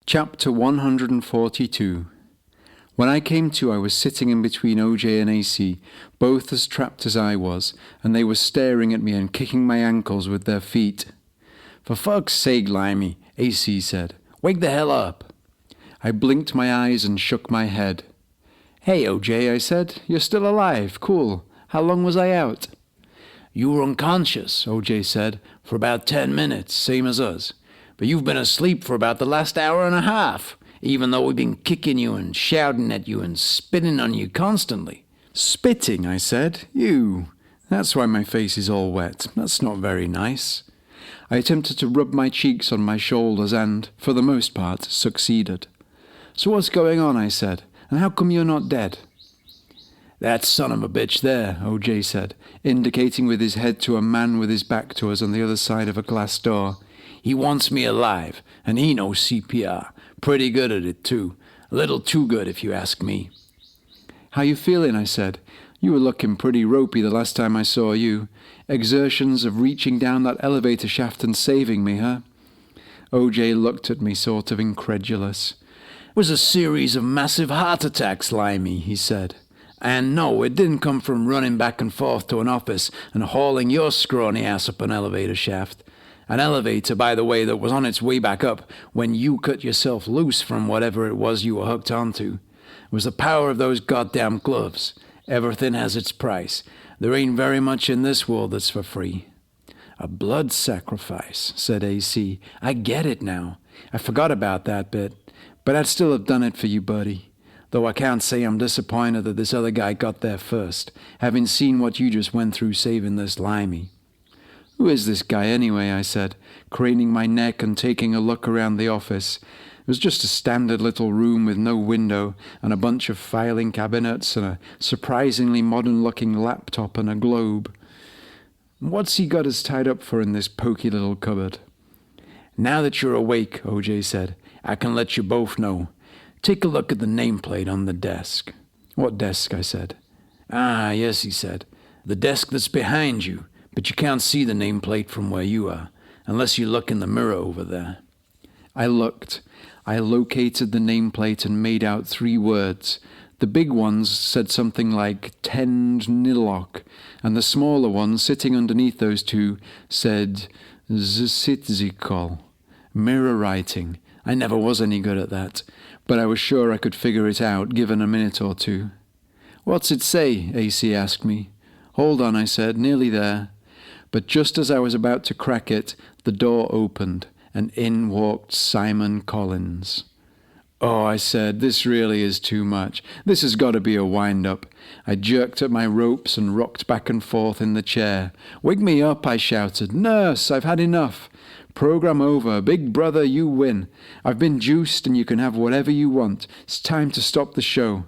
Chapter 142. When I came to, I was sitting in between OJ and AC, both as trapped as I was, and they were staring at me and kicking my ankles with their feet. "For fuck's sake, Limey," AC said. "Wake the hell up." I blinked my eyes and shook my head. "Hey, OJ," I said. "You're still alive. Cool. How long was I out?" "You were unconscious," OJ said, "for about 10 minutes, same as us. But you've been asleep for about the last hour and a half, even though we've been kicking you and shouting at you and spitting on you constantly." "Spitting," I said. "You. That's why my face is all wet. That's not very nice." I attempted to rub my cheeks on my shoulders and, for the most part, succeeded. "So what's going on?" I said. "And how come you're not dead?" "That son of a bitch there," OJ said, indicating with his head to a man with his back to us on the other side of a glass door. "He wants me alive, and he knows CPR. Pretty good at it, too. A little too good, if you ask me." "How you feeling?" I said. "You were looking pretty ropey the last time I saw you. Exertions of reaching down that elevator shaft and saving me, huh?" OJ looked at me sort of incredulous. "It was a series of massive heart attacks, Limey," he said. "And no, it didn't come from running back and forth to an office and hauling your scrawny ass up an elevator shaft. An elevator, by the way, that was on its way back up when you cut yourself loose from whatever it was you were hooked onto. It was the power of those goddamn gloves. Everything has its price. There ain't very much in this world that's for free." "A blood sacrifice," said AC. "I get it now. I forgot about that bit. But I'd still have done it for you, buddy. Though I can't say I'm disappointed that this other guy got there first, having seen what you just went through saving this Limey." "Who is this guy anyway?" I said, craning my neck and taking a look around the office. It was just a standard little room with no window and a bunch of filing cabinets and a surprisingly modern-looking laptop and a globe. "What's he got us tied up for in this poky little cupboard?" "Now that you're awake," OJ said, "I can let you both know. Take a look at the nameplate on the desk." "What desk?" I said. "Ah, yes," he said. "The desk that's behind you. But you can't see the nameplate from where you are, unless you look in the mirror over there." I looked. I located the nameplate and made out 3 words. The big ones said something like Tend Nilok, and the smaller ones sitting underneath those 2 said Zsitzikol. Mirror writing. I never was any good at that, but I was sure I could figure it out given a minute or 2. "What's it say?" AC asked me. "Hold on," I said, "nearly there." But just as I was about to crack it, the door opened, and in walked Simon Collins. "Oh," I said, "this really is too much. This has got to be a wind-up." I jerked at my ropes and rocked back and forth in the chair. "Wake me up," I shouted. "Nurse, I've had enough. Program over. Big brother, you win. I've been juiced and you can have whatever you want. It's time to stop the show."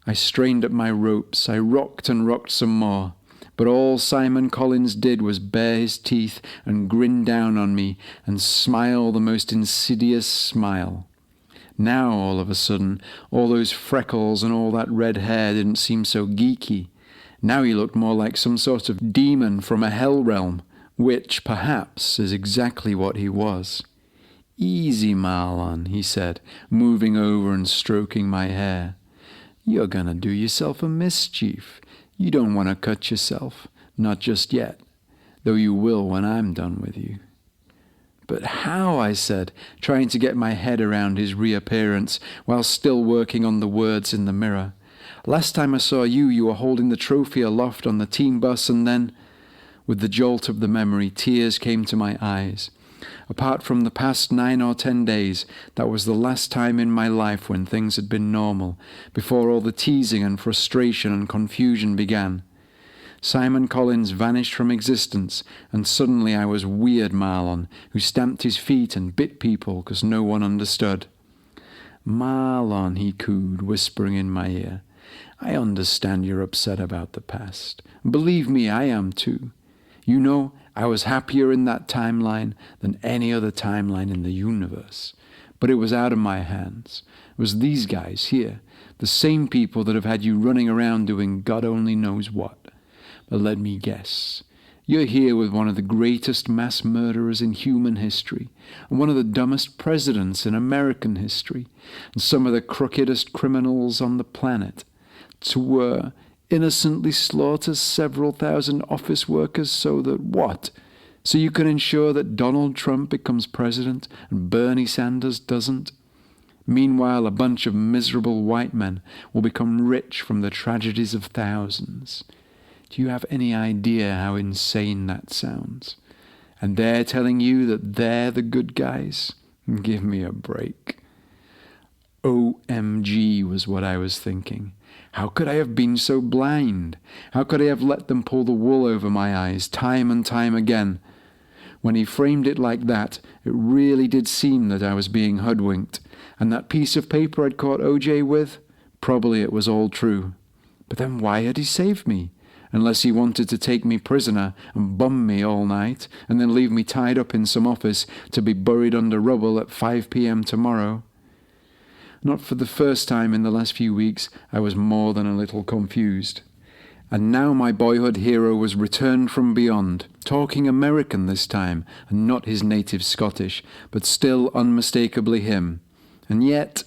I strained at my ropes. I rocked and rocked some more. But all Simon Collins did was bare his teeth and grin down on me and smile the most insidious smile. Now, all of a sudden, all those freckles and all that red hair didn't seem so geeky. Now he looked more like some sort of demon from a hell realm, which, perhaps, is exactly what he was. "Easy, Marlon," he said, moving over and stroking my hair. "You're gonna do yourself a mischief. You don't want to cut yourself, not just yet, though you will when I'm done with you." "But how?" I said, trying to get my head around his reappearance while still working on the words in the mirror. "Last time I saw you, you were holding the trophy aloft on the team bus and then—" With the jolt of the memory, tears came to my eyes. Apart from the past 9 or 10 days, that was the last time in my life when things had been normal, before all the teasing and frustration and confusion began. Simon Collins vanished from existence, and suddenly I was weird Marlon, who stamped his feet and bit people because no one understood. "Marlon," he cooed, whispering in my ear, "I understand you're upset about the past. Believe me, I am too. You know, I was happier in that timeline than any other timeline in the universe. But it was out of my hands. It was these guys here, the same people that have had you running around doing God only knows what. But let me guess. You're here with one of the greatest mass murderers in human history, and one of the dumbest presidents in American history, and some of the crookedest criminals on the planet, to innocently slaughter several thousand office workers so that what? So you can ensure that Donald Trump becomes president and Bernie Sanders doesn't? Meanwhile, a bunch of miserable white men will become rich from the tragedies of thousands. Do you have any idea how insane that sounds? And they're telling you that they're the good guys? Give me a break. OMG was what I was thinking. How could I have been so blind? How could I have let them pull the wool over my eyes time and time again? When he framed it like that, it really did seem that I was being hoodwinked. And that piece of paper I'd caught OJ with, probably it was all true. But then why had he saved me? Unless he wanted to take me prisoner and bum me all night, and then leave me tied up in some office to be buried under rubble at 5 p.m. tomorrow. Not for the first time in the last few weeks, I was more than a little confused. And now my boyhood hero was returned from beyond, talking American this time, and not his native Scottish, but still unmistakably him. And yet,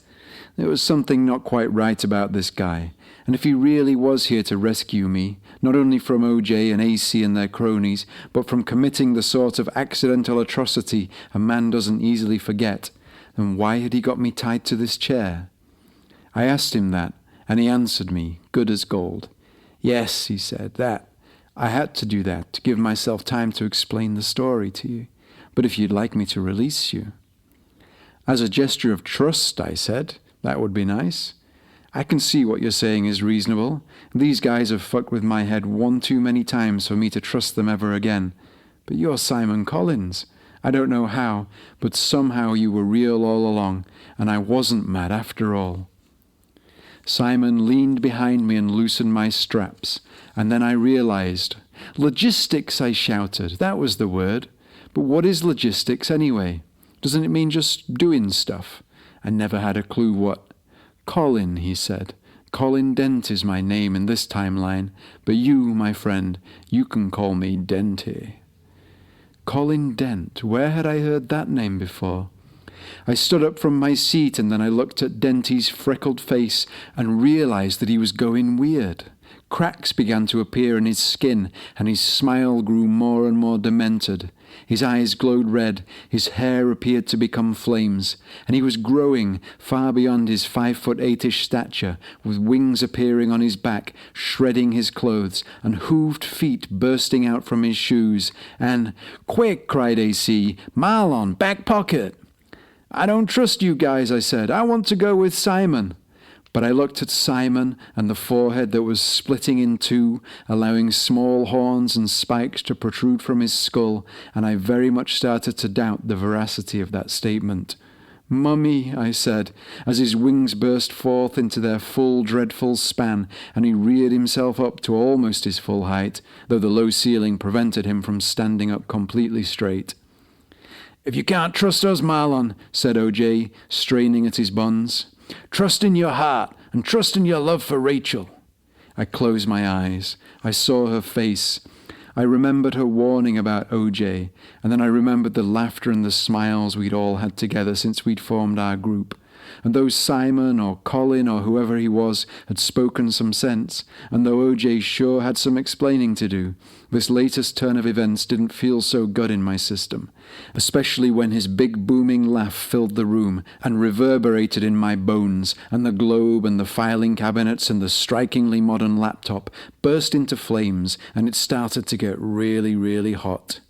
there was something not quite right about this guy. And if he really was here to rescue me, not only from OJ and AC and their cronies, but from committing the sort of accidental atrocity a man doesn't easily forget, then why had he got me tied to this chair? I asked him that, and he answered me, good as gold. Yes, he said, that. I had to do that to give myself time to explain the story to you. But if you'd like me to release you. As a gesture of trust, I said, that would be nice. I can see what you're saying is reasonable. These guys have fucked with my head one too many times for me to trust them ever again. But you're Simon Collins. I don't know how, but somehow you were real all along, and I wasn't mad after all. Simon leaned behind me and loosened my straps, and then I realized. Logistics, I shouted. That was the word. But what is logistics anyway? Doesn't it mean just doing stuff? I never had a clue what. Colin, he said. Colin Dent is my name in this timeline, but you, my friend, you can call me Denty. Colin Dent, where had I heard that name before? I stood up from my seat and then I looked at Denty's freckled face and realized that he was going weird. Cracks began to appear in his skin and his smile grew more and more demented. His eyes glowed red, his hair appeared to become flames, and he was growing far beyond his 5'8" stature, with wings appearing on his back, shredding his clothes, and hooved feet bursting out from his shoes, and, "Quick!" cried AC, "Marlon, back pocket!" "I don't trust you guys," I said. "I want to go with Simon." But I looked at Simon and the forehead that was splitting in two, allowing small horns and spikes to protrude from his skull, and I very much started to doubt the veracity of that statement. "Mummy," I said, as his wings burst forth into their full dreadful span, and he reared himself up to almost his full height, though the low ceiling prevented him from standing up completely straight. "If you can't trust us, Marlon," said OJ, straining at his buns, "trust in your heart, and trust in your love for Rachel." I closed my eyes. I saw her face. I remembered her warning about OJ, and then I remembered the laughter and the smiles we'd all had together since we'd formed our group. And though Simon or Colin or whoever he was had spoken some sense, and though OJ sure had some explaining to do, this latest turn of events didn't feel so good in my system, especially when his big booming laugh filled the room and reverberated in my bones, and the globe and the filing cabinets and the strikingly modern laptop burst into flames, and it started to get really, really hot.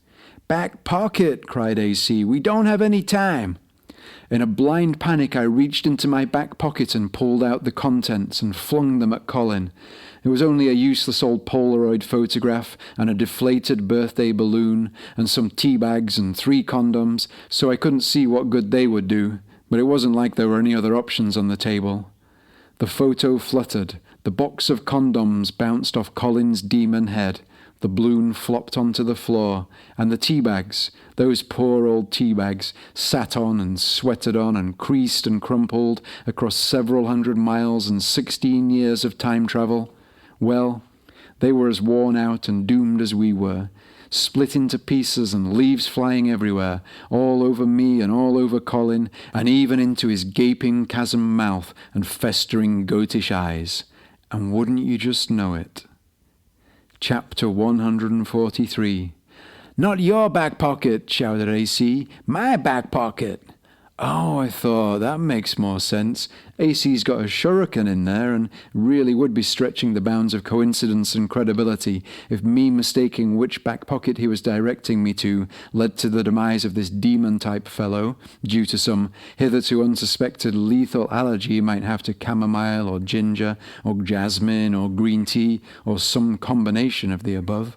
"Back pocket!" cried AC. "We don't have any time." In a blind panic, I reached into my back pocket and pulled out the contents and flung them at Colin. It was only a useless old Polaroid photograph and a deflated birthday balloon and some tea bags and 3 condoms, so I couldn't see what good they would do, but it wasn't like there were any other options on the table. The photo fluttered. The box of condoms bounced off Colin's demon head. The balloon flopped onto the floor, and the tea bags, those poor old tea bags, sat on and sweated on and creased and crumpled across several hundred miles and 16 years of time travel. Well, they were as worn out and doomed as we were, split into pieces and leaves flying everywhere, all over me and all over Colin, and even into his gaping chasm mouth and festering goatish eyes. And wouldn't you just know it? Chapter 143. "Not your back pocket," shouted AC. "My back pocket." Oh, I thought, that makes more sense. AC's got a shuriken in there and really would be stretching the bounds of coincidence and credibility if me mistaking which back pocket he was directing me to led to the demise of this demon-type fellow, due to some hitherto unsuspected lethal allergy he might have to chamomile or ginger or jasmine or green tea or some combination of the above.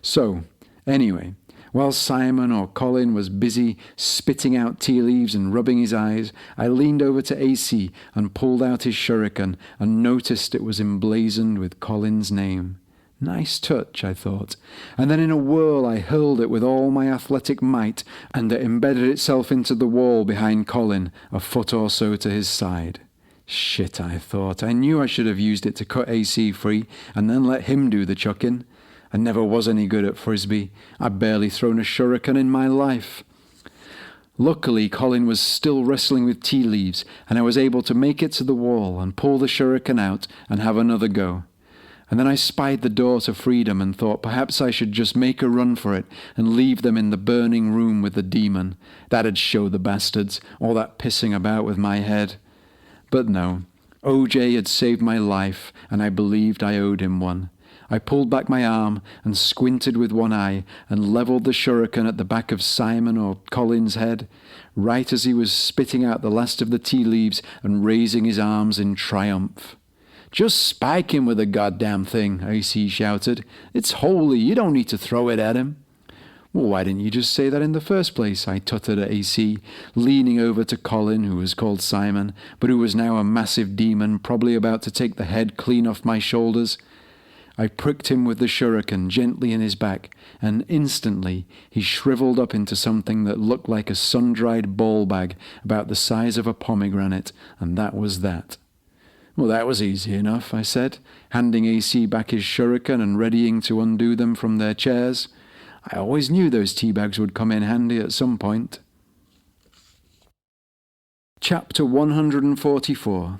So, anyway, while Simon or Colin was busy spitting out tea leaves and rubbing his eyes, I leaned over to AC and pulled out his shuriken and noticed it was emblazoned with Colin's name. Nice touch, I thought, and then in a whirl I hurled it with all my athletic might, and it embedded itself into the wall behind Colin, a foot or so to his side. Shit, I thought. I knew I should have used it to cut AC free and then let him do the chucking. I never was any good at frisbee. I'd barely thrown a shuriken in my life. Luckily, Colin was still wrestling with tea leaves, and I was able to make it to the wall and pull the shuriken out and have another go. And then I spied the door to freedom and thought perhaps I should just make a run for it and leave them in the burning room with the demon. That'd show the bastards, all that pissing about with my head. But no, OJ had saved my life, and I believed I owed him one. I pulled back my arm and squinted with one eye and levelled the shuriken at the back of Simon or Colin's head, right as he was spitting out the last of the tea leaves and raising his arms in triumph. "Just spike him with the goddamn thing," AC shouted. "It's holy, you don't need to throw it at him." "Well, why didn't you just say that in the first place?" I tutted at AC, leaning over to Colin, who was called Simon, but who was now a massive demon, probably about to take the head clean off my shoulders. I pricked him with the shuriken gently in his back, and instantly he shriveled up into something that looked like a sun-dried ball bag about the size of a pomegranate, and that was that. "Well, that was easy enough," I said, handing AC back his shuriken and readying to undo them from their chairs. I always knew those tea bags would come in handy at some point. Chapter 144.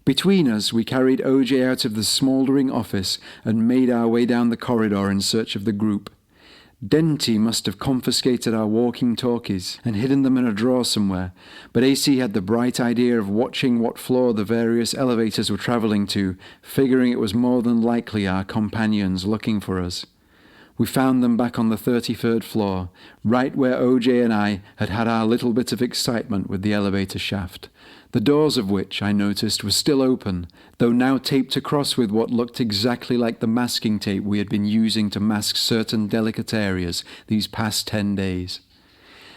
Between us, we carried OJ out of the smouldering office and made our way down the corridor in search of the group. Denty must have confiscated our walkie-talkies and hidden them in a drawer somewhere, but AC had the bright idea of watching what floor the various elevators were travelling to, figuring it was more than likely our companions looking for us. We found them back on the 33rd floor, right where OJ and I had had our little bit of excitement with the elevator shaft, the doors of which, I noticed, were still open, though now taped across with what looked exactly like the masking tape we had been using to mask certain delicate areas these past 10 days.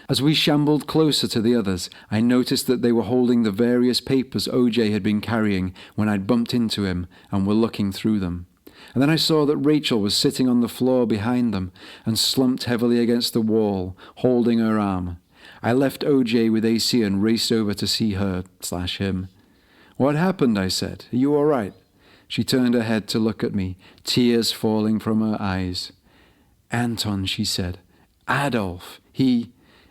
As we shambled closer to the others, I noticed that they were holding the various papers OJ had been carrying when I'd bumped into him and were looking through them. And then I saw that Rachel was sitting on the floor behind them and slumped heavily against the wall, holding her arm. I left OJ with AC and raced over to see her/him. "What happened?" I said. "Are you all right?" She turned her head to look at me, tears falling from her eyes. "Anton," she said. "Adolf.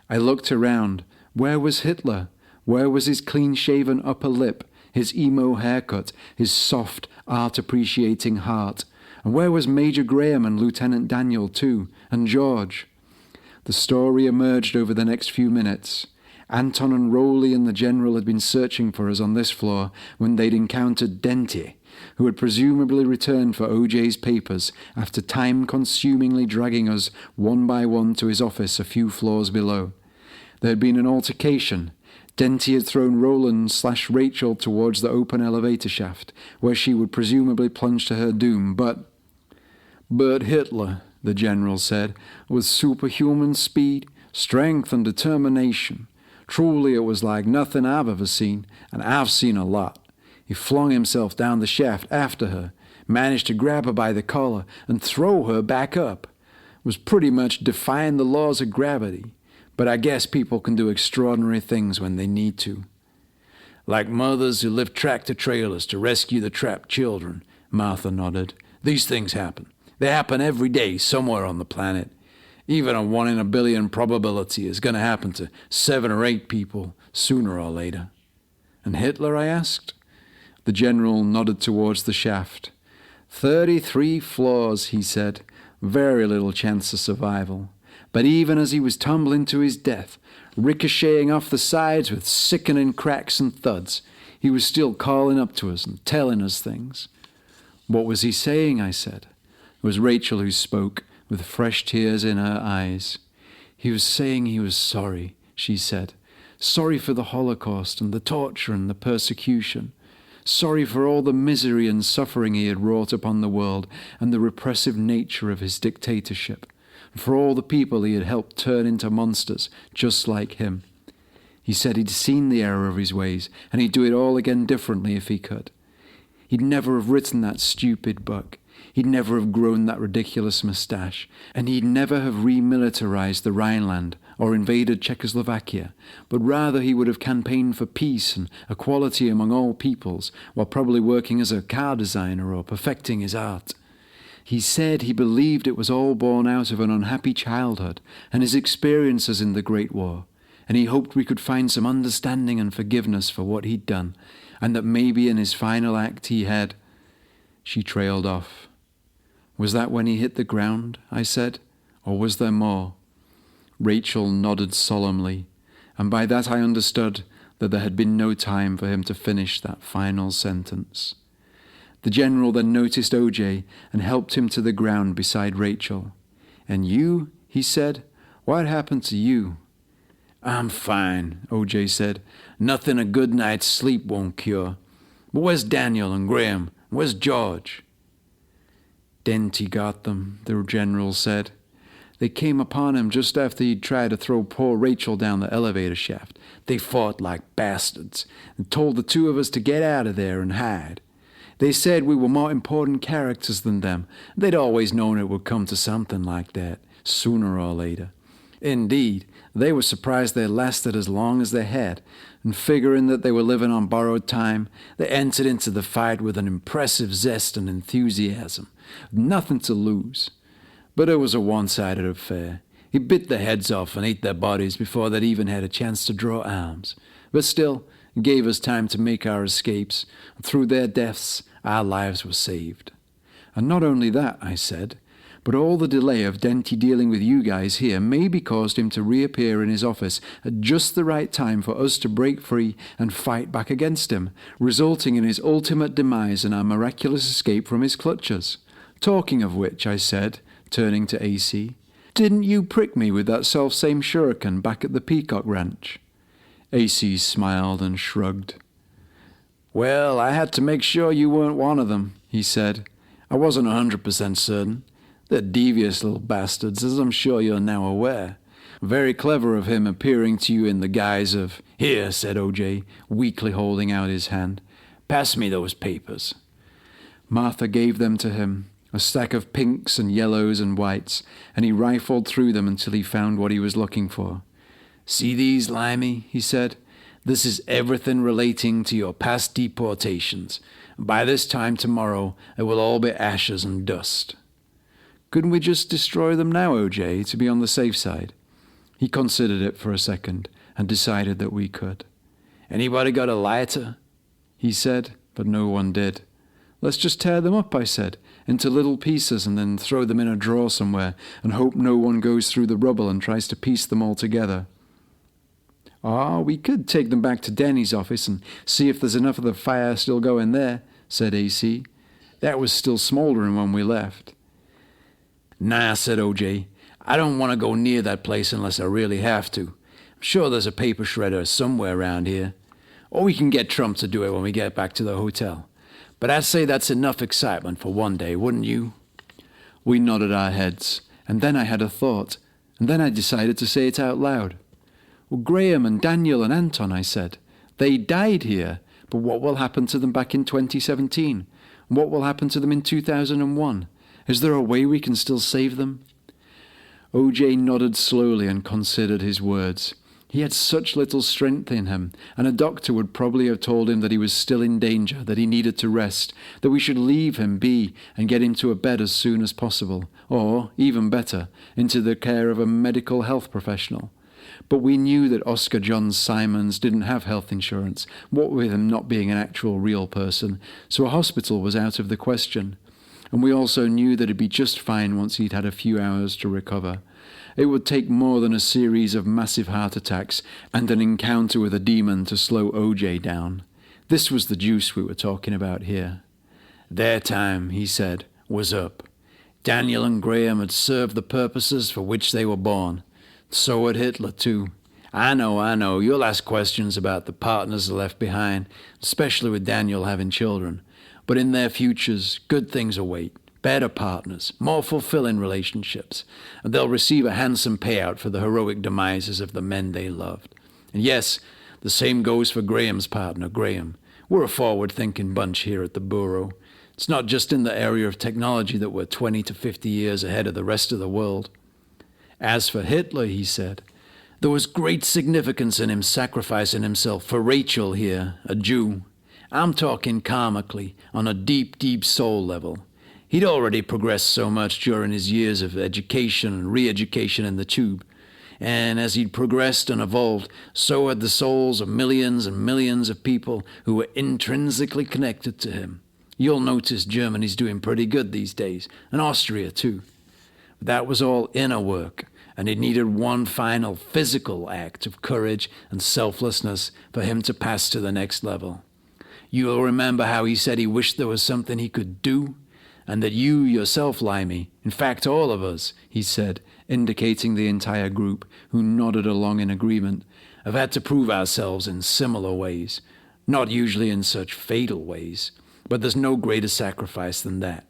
I looked around. Where was Hitler? Where was his clean-shaven upper lip, his emo haircut, his soft, art-appreciating heart? And where was Major Graham and Lieutenant Daniel, too? And George?" The story emerged over the next few minutes. Anton and Rowley and the General had been searching for us on this floor when they'd encountered Denty, who had presumably returned for OJ's papers after time-consumingly dragging us one by one to his office a few floors below. There had been an altercation. Denty had thrown Roland/Rachel towards the open elevator shaft, where she would presumably plunge to her doom, but Hitler, the General said, with superhuman speed, strength and determination. Truly it was like nothing I've ever seen, and I've seen a lot. He flung himself down the shaft after her, managed to grab her by the collar and throw her back up. Was pretty much defying the laws of gravity, but I guess people can do extraordinary things when they need to. "Like mothers who lift tractor trailers to rescue the trapped children," Martha nodded. "These things happen. They happen every day somewhere on the planet. Even a 1 in a billion probability is going to happen to 7 or 8 people sooner or later. And Hitler, I asked. The general nodded towards the shaft. 33 floors, he said. Very little chance of survival. But even as he was tumbling to his death, ricocheting off the sides with sickening cracks and thuds, he was still calling up to us and telling us things. What was he saying, I said. It was Rachel who spoke, with fresh tears in her eyes. He was saying he was sorry, she said. Sorry for the Holocaust and the torture and the persecution. Sorry for all the misery and suffering he had wrought upon the world and the repressive nature of his dictatorship. For all the people he had helped turn into monsters just like him. He said he'd seen the error of his ways and he'd do it all again differently if he could. He'd never have written that stupid book. He'd never have grown that ridiculous moustache, and he'd never have remilitarized the Rhineland or invaded Czechoslovakia, but rather he would have campaigned for peace and equality among all peoples, while probably working as a car designer or perfecting his art. He said he believed it was all born out of an unhappy childhood and his experiences in the Great War, and he hoped we could find some understanding and forgiveness for what he'd done, and that maybe in his final act he had... She trailed off. Was that when he hit the ground, I said, or was there more? Rachel nodded solemnly, and by that I understood that there had been no time for him to finish that final sentence. The general then noticed OJ and helped him to the ground beside Rachel. "And you?" he said. "What happened to you?" "I'm fine," OJ said. "Nothing a good night's sleep won't cure. But where's Daniel and Graham? Where's George?" "Denty got them," the general said. "They came upon him just after he'd tried to throw poor Rachel down the elevator shaft. They fought like bastards and told the two of us to get out of there and hide. They said we were more important characters than them. They'd always known it would come to something like that, sooner or later. Indeed, they were surprised they lasted as long as they had, and figuring that they were living on borrowed time, they entered into the fight with an impressive zest and enthusiasm, nothing to lose. But it was a one-sided affair. He bit their heads off and ate their bodies before they'd even had a chance to draw arms. But still, it gave us time to make our escapes, and through their deaths, our lives were saved. And not only that, I said, but all the delay of Denty dealing with you guys here maybe caused him to reappear in his office at just the right time for us to break free and fight back against him, resulting in his ultimate demise and our miraculous escape from his clutches. Talking of which, I said, turning to AC, didn't you prick me with that self-same shuriken back at the Peacock Ranch? AC smiled and shrugged. "Well, I had to make sure you weren't one of them," he said. "I wasn't 100% certain. They're devious little bastards, as I'm sure you're now aware. Very clever of him appearing to you in the guise of..." "Here," said OJ, weakly holding out his hand. "Pass me those papers." Martha gave them to him, a stack of pinks and yellows and whites, and he rifled through them until he found what he was looking for. "See these, Limey?" he said. "This is everything relating to your past deportations. By this time tomorrow, it will all be ashes and dust." "Couldn't we just destroy them now, OJ, to be on the safe side?" He considered it for a second and decided that we could. "Anybody got a lighter?" he said, but no one did. "Let's just tear them up," I said, "into little pieces and then throw them in a drawer somewhere and hope no one goes through the rubble and tries to piece them all together." "Oh, we could take them back to Denny's office and see if there's enough of the fire still going there," said AC. "That was still smoldering when we left." "Nah," said OJ. "I don't want to go near that place unless I really have to. I'm sure there's a paper shredder somewhere around here. Or we can get Trump to do it when we get back to the hotel. But I'd say that's enough excitement for one day, wouldn't you?" We nodded our heads, and then I had a thought, and then I decided to say it out loud. "Well, Graham and Daniel and Anton," I said, "they died here, but what will happen to them back in 2017? What will happen to them in 2001? Is there a way we can still save them?" OJ nodded slowly and considered his words. He had such little strength in him, and a doctor would probably have told him that he was still in danger, that he needed to rest, that we should leave him be and get him to a bed as soon as possible, or, even better, into the care of a medical health professional. But we knew that Oscar John Simons didn't have health insurance, what with him not being an actual real person, so a hospital was out of the question. And we also knew that he'd be just fine once he'd had a few hours to recover. It would take more than a series of massive heart attacks and an encounter with a demon to slow OJ down. This was the juice we were talking about here. Their time, he said, was up. Daniel and Graham had served the purposes for which they were born. So had Hitler, too. I know, you'll ask questions about the partners left behind, especially with Daniel having children. But in their futures, good things await. Better partners, more fulfilling relationships, and they'll receive a handsome payout for the heroic demises of the men they loved. And yes, the same goes for Graham's partner, Graham. We're a forward-thinking bunch here at the Bureau. It's not just in the area of technology that we're 20 to 50 years ahead of the rest of the world. As for Hitler, he said, there was great significance in him sacrificing himself for Rachel here, a Jew. I'm talking karmically, on a deep, deep soul level. He'd already progressed so much during his years of education and re-education in the tube. And as he'd progressed and evolved, so had the souls of millions and millions of people who were intrinsically connected to him. You'll notice Germany's doing pretty good these days, and Austria too. But that was all inner work, and it needed one final physical act of courage and selflessness for him to pass to the next level. You'll remember how he said he wished there was something he could do, and that you yourself, Limey, in fact all of us, he said, indicating the entire group, who nodded along in agreement, have had to prove ourselves in similar ways, not usually in such fatal ways, but there's no greater sacrifice than that.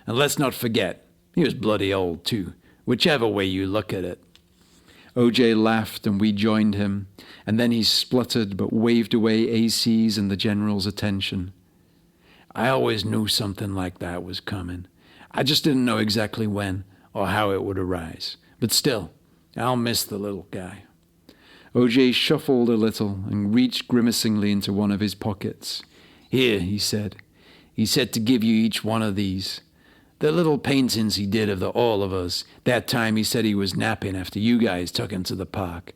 And let's not forget, he was bloody old too, whichever way you look at it. OJ laughed and we joined him, and then he spluttered but waved away AC's and the general's attention. I always knew something like that was coming. I just didn't know exactly when or how it would arise. But still, I'll miss the little guy. OJ shuffled a little and reached grimacingly into one of his pockets. Here, he said. He said to give you each one of these. The little paintings he did of the all of us, that time he said he was napping after you guys took him to the park.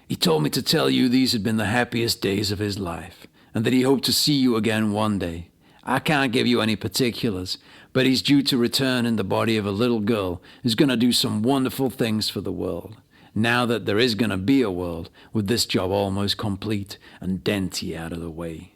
He told me to tell you these had been the happiest days of his life, and that he hoped to see you again one day. I can't give you any particulars, but he's due to return in the body of a little girl who's going to do some wonderful things for the world. Now that there is going to be a world, with this job almost complete and Denty out of the way.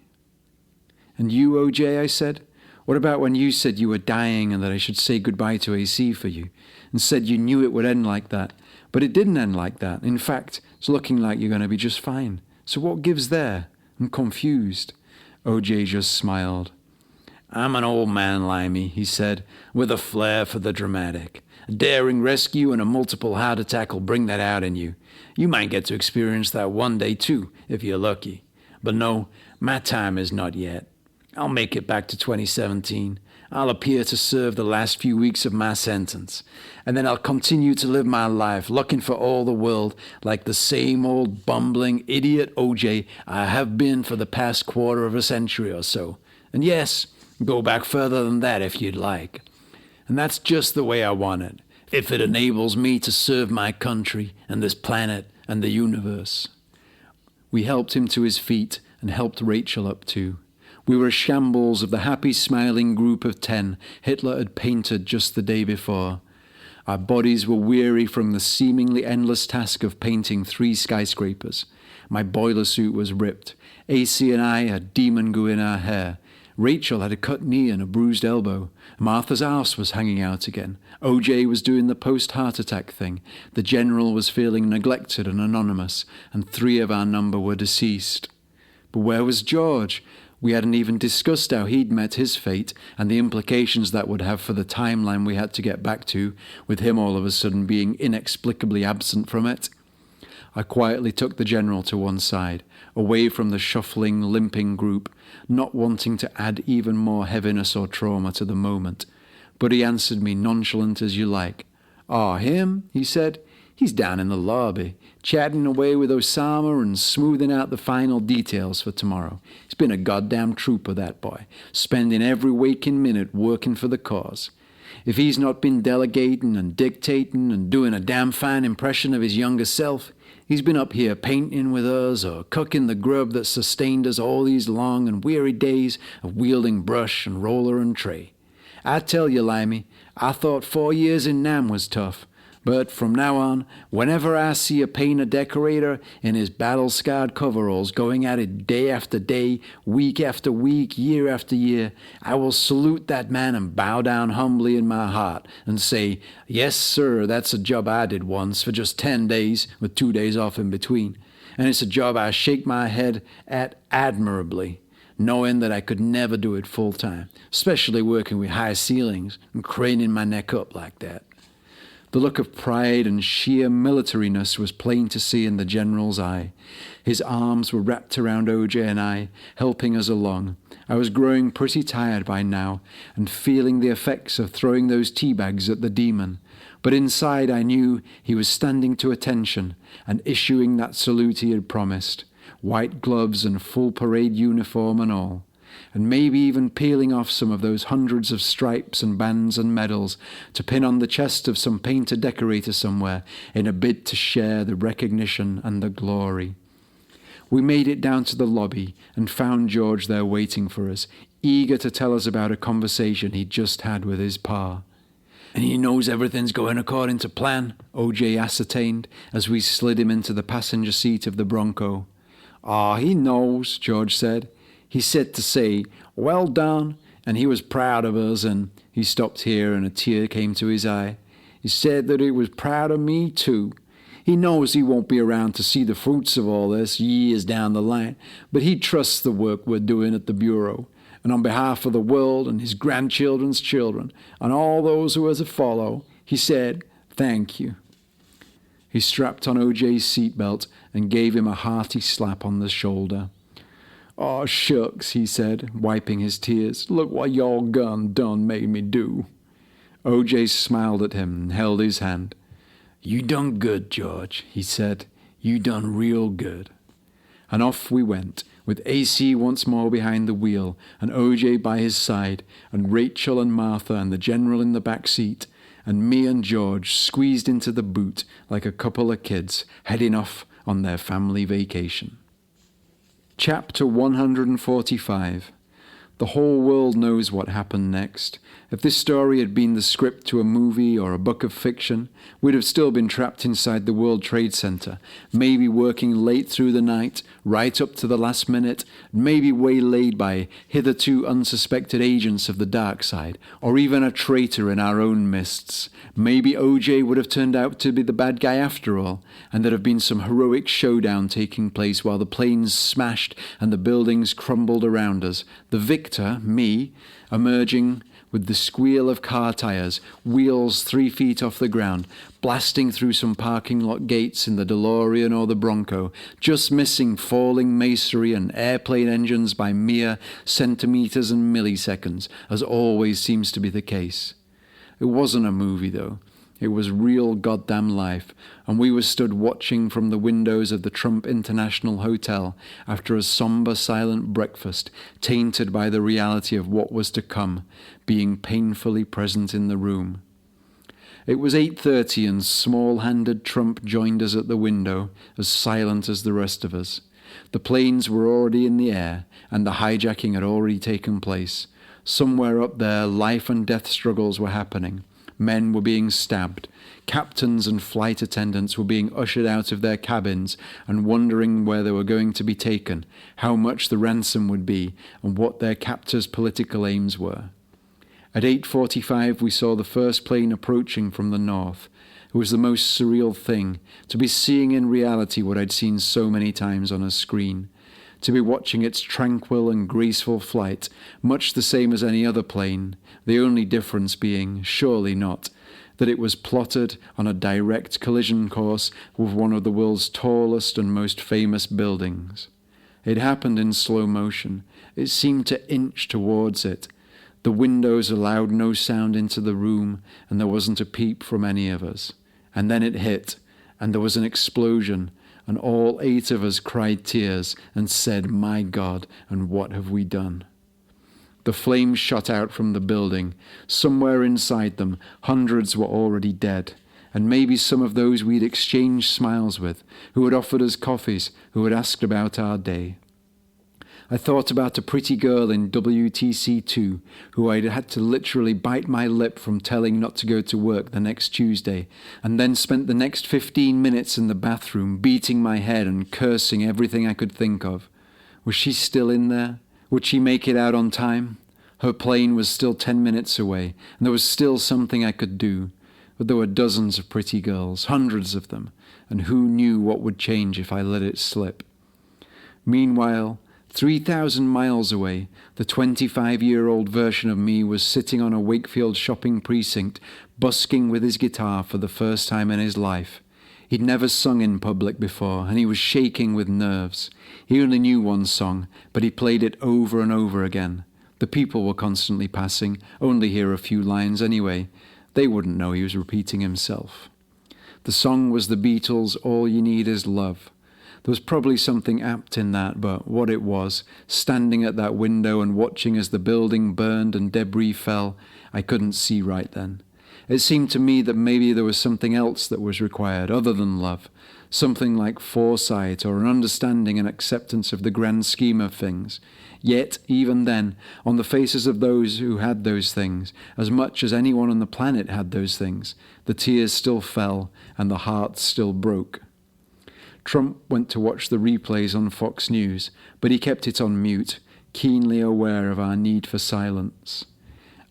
And you, OJ, I said? What about when you said you were dying and that I should say goodbye to AC for you, and said you knew it would end like that, but it didn't end like that. In fact, it's looking like you're going to be just fine. So what gives there? I'm confused. OJ just smiled. I'm an old man, Limey, he said, with a flair for the dramatic. A daring rescue and a multiple heart attack will bring that out in you. You might get to experience that one day, too, if you're lucky. But no, my time is not yet. I'll make it back to 2017. I'll appear to serve the last few weeks of my sentence. And then I'll continue to live my life, looking for all the world, like the same old bumbling idiot OJ I have been for the past quarter of a century or so. And yes, go back further than that if you'd like. And that's just the way I want it, if it enables me to serve my country and this planet and the universe. We helped him to his feet and helped Rachel up too. We were a shambles of the happy, smiling group of 10 Hitler had painted just the day before. Our bodies were weary from the seemingly endless task of painting 3 skyscrapers. My boiler suit was ripped. AC and I had demon goo in our hair. Rachel had a cut knee and a bruised elbow. Martha's arse was hanging out again. OJ was doing the post-heart attack thing. The general was feeling neglected and anonymous, and 3 of our number were deceased. But where was George? We hadn't even discussed how he'd met his fate and the implications that would have for the timeline we had to get back to, with him all of a sudden being inexplicably absent from it. I quietly took the general to one side, away from the shuffling, limping group, not wanting to add even more heaviness or trauma to the moment. But he answered me nonchalant as you like. "Ah, him?" he said. He's down in the lobby, chatting away with Osama and smoothing out the final details for tomorrow. He's been a goddamn trooper, that boy, spending every waking minute working for the cause. If he's not been delegating and dictating and doing a damn fine impression of his younger self, he's been up here painting with us or cooking the grub that sustained us all these long and weary days of wielding brush and roller and tray. I tell you, Limey, I thought 4 years in Nam was tough. But from now on, whenever I see a painter decorator in his battle-scarred coveralls going at it day after day, week after week, year after year, I will salute that man and bow down humbly in my heart and say, yes, sir, that's a job I did once for just 10 days with 2 days off in between. And it's a job I shake my head at admirably, knowing that I could never do it full time, especially working with high ceilings and craning my neck up like that. The look of pride and sheer militariness was plain to see in the general's eye. His arms were wrapped around OJ and I, helping us along. I was growing pretty tired by now and feeling the effects of throwing those tea bags at the demon. But inside I knew he was standing to attention and issuing that salute he had promised, white gloves and full parade uniform and all. And maybe even peeling off some of those hundreds of stripes and bands and medals to pin on the chest of some painter decorator somewhere in a bid to share the recognition and the glory. We made it down to the lobby and found George there waiting for us, eager to tell us about a conversation he'd just had with his pa. And he knows everything's going according to plan, OJ ascertained as we slid him into the passenger seat of the Bronco. He knows, George said. He said to say, well done, and he was proud of us, and he stopped here and a tear came to his eye. He said that he was proud of me too. He knows he won't be around to see the fruits of all this years down the line, but he trusts the work we're doing at the Bureau. And on behalf of the world and his grandchildren's children, and all those who are to follow, he said, thank you. He strapped on OJ's seatbelt and gave him a hearty slap on the shoulder. "Aw, shucks," he said, wiping his tears. "Look what y'all done made me do." OJ smiled at him and held his hand. "You done good, George," he said. "You done real good." And off we went, with AC once more behind the wheel, and OJ by his side, and Rachel and Martha and the General in the back seat, and me and George squeezed into the boot like a couple of kids heading off on their family vacation. Chapter 145. The whole world knows what happened next. If this story had been the script to a movie or a book of fiction, we'd have still been trapped inside the World Trade Center, maybe working late through the night, right up to the last minute, maybe waylaid by hitherto unsuspected agents of the dark side, or even a traitor in our own mists. Maybe OJ would have turned out to be the bad guy after all, and there'd have been some heroic showdown taking place while the planes smashed and the buildings crumbled around us. The victor, me, emerging with the squeal of car tires, wheels 3 feet off the ground, blasting through some parking lot gates in the DeLorean or the Bronco, just missing falling masonry and airplane engines by mere centimeters and milliseconds, as always seems to be the case. It wasn't a movie, though. It was real goddamn life, and we were stood watching from the windows of the Trump International Hotel after a somber, silent breakfast, tainted by the reality of what was to come, being painfully present in the room. It was 8:30, and small-handed Trump joined us at the window, as silent as the rest of us. The planes were already in the air, and the hijacking had already taken place. Somewhere up there, life and death struggles were happening. Men were being stabbed. Captains and flight attendants were being ushered out of their cabins and wondering where they were going to be taken, how much the ransom would be, and what their captors' political aims were. At 8:45 we saw the first plane approaching from the north. It was the most surreal thing, to be seeing in reality what I'd seen so many times on a screen. To be watching its tranquil and graceful flight, much the same as any other plane, the only difference being, surely not, that it was plotted on a direct collision course with one of the world's tallest and most famous buildings. It happened in slow motion. It seemed to inch towards it. The windows allowed no sound into the room, and there wasn't a peep from any of us. And then it hit, And there was an explosion, and all 8 of us cried tears and said, "My God, and what have we done?" The flames shot out from the building. Somewhere inside them, hundreds were already dead, and maybe some of those we'd exchanged smiles with, who had offered us coffees, who had asked about our day. I thought about a pretty girl in WTC2 who I'd had to literally bite my lip from telling not to go to work the next Tuesday, and then spent the next 15 minutes in the bathroom beating my head and cursing everything I could think of. Was she still in there? Would she make it out on time? Her plane was still 10 minutes away, and there was still something I could do. But there were dozens of pretty girls, hundreds of them, and who knew what would change if I let it slip? Meanwhile, 3,000 miles away, the 25-year-old version of me was sitting on a Wakefield shopping precinct, busking with his guitar for the first time in his life. He'd never sung in public before, and he was shaking with nerves. He only knew one song, but he played it over and over again. The people were constantly passing, only hear a few lines anyway. They wouldn't know he was repeating himself. The song was the Beatles' "All You Need Is Love." There was probably something apt in that, but what it was, standing at that window and watching as the building burned and debris fell, I couldn't see right then. It seemed to me that maybe there was something else that was required other than love, something like foresight or an understanding and acceptance of the grand scheme of things. Yet, even then, on the faces of those who had those things, as much as anyone on the planet had those things, the tears still fell and the hearts still broke. Trump went to watch the replays on Fox News, but he kept it on mute, keenly aware of our need for silence.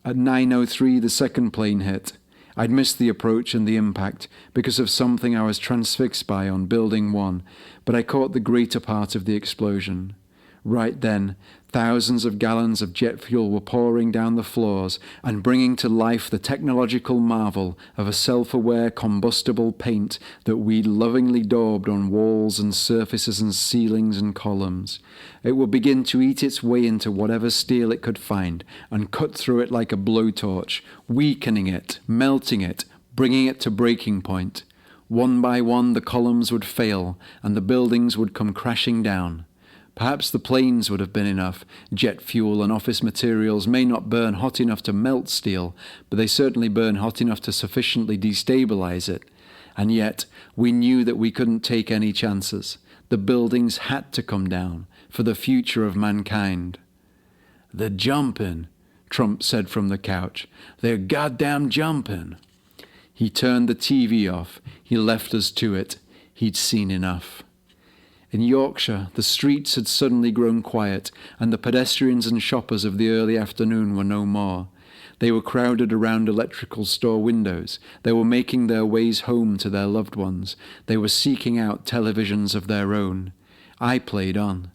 At 9:03 the second plane hit. I'd missed the approach and the impact because of something I was transfixed by on Building 1, but I caught the greater part of the explosion. Right then, thousands of gallons of jet fuel were pouring down the floors and bringing to life the technological marvel of a self-aware combustible paint that we'd lovingly daubed on walls and surfaces and ceilings and columns. It would begin to eat its way into whatever steel it could find and cut through it like a blowtorch, weakening it, melting it, bringing it to breaking point. One by one the columns would fail and the buildings would come crashing down. Perhaps the planes would have been enough. Jet fuel and office materials may not burn hot enough to melt steel, but they certainly burn hot enough to sufficiently destabilize it. And yet, we knew that we couldn't take any chances. The buildings had to come down for the future of mankind. "They're jumping," Trump said from the couch. "They're goddamn jumping." He turned the TV off. He left us to it. He'd seen enough. In Yorkshire, the streets had suddenly grown quiet, and the pedestrians and shoppers of the early afternoon were no more. They were crowded around electrical store windows. They were making their ways home to their loved ones. They were seeking out televisions of their own. I played on.